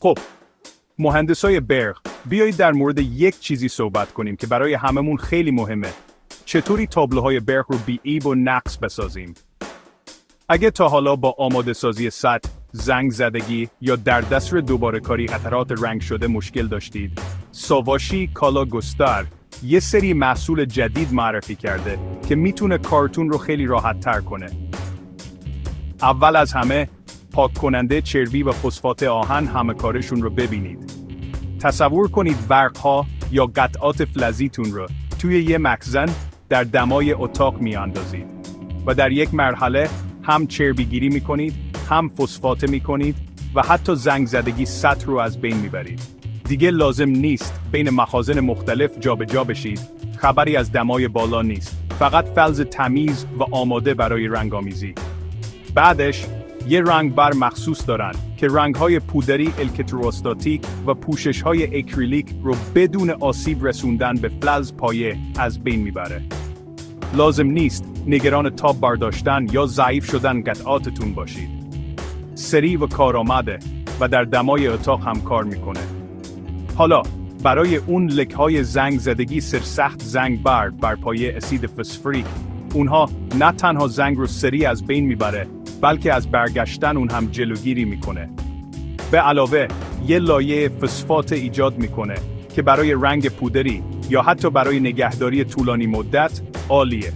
خب مهندسای برق، بیایید در مورد یک چیزی صحبت کنیم که برای هممون خیلی مهمه. چطوری تابلوهای برق رو بی عیب و نقص بسازیم؟ اگه تا حالا با آماده سازی سطح، زنگ زدگی یا در دستور دوباره کاری قطرات رنگ شده مشکل داشتید، ساواشی کالاگستر یه سری محصول جدید معرفی کرده که میتونه کارتون رو خیلی راحت تر کنه. اول از همه، پاک کننده چربی و فسفات آهن همه کارشون رو ببینید. تصور کنید ورق‌ها یا قطعات فلزیتون رو توی یه مخزن در دمای اتاق میاندازید و در یک مرحله هم چربی گیری میکنید، هم فسفات میکنید و حتی زنگ زدگی سطح رو از بین میبرید. دیگه لازم نیست بین مخازن مختلف جابجا بشید، خبری از دمای بالا نیست، فقط فلز تمیز و آماده برای رنگ‌آمیزی. بعدش یه رنگ بر مخصوص دارن که رنگ‌های پودری الکتروستاتیک و پوشش‌های اکریلیک رو بدون آسیب رسوندن به فلز پایه از بین میبره. لازم نیست نگران تاب برداشتن یا ضعیف شدن قطعاتتون باشید. سریع و کارآمده و در دمای اتاق هم کار میکنه. حالا برای اون لک‌های زنگ زدگی سرسخت زنگ بر پایه اسید فسفوریک، اونها نه تنها زنگ رو سریع از بین میبره، بلکه از برگشتن اون هم جلوگیری میکنه. به علاوه یه لایه فسفات ایجاد میکنه که برای رنگ پودری یا حتی برای نگهداری طولانی مدت عالیه.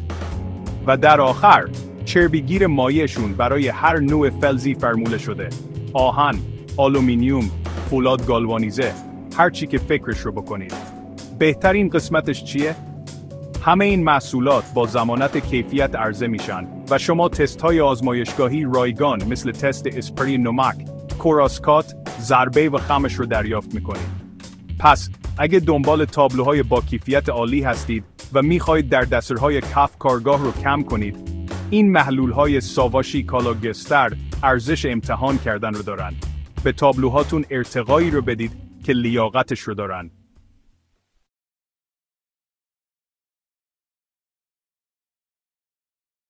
و در آخر چربیگیر مایعشون برای هر نوع فلزی فرموله شده. آهن، آلومینیوم، فولاد گالوانیزه، هر چی که فکرش رو بکنید. بهترین قسمتش چیه؟ همه این محصولات با ضمانت کیفیت عرضه میشن و شما تست‌های آزمایشگاهی رایگان مثل تست اسپری نمک، کوراسکات، ضربه و خمش رو دریافت میکنید. پس اگه دنبال تابلوهای با کیفیت عالی هستید و میخواهید در دستورهای کف کارگاه رو کم کنید، این محلولهای ساواشی کالاگستر ارزش امتحان کردن رو دارن. به تابلوهاتون ارتقایی رو بدید که لیاقتش رو دارن.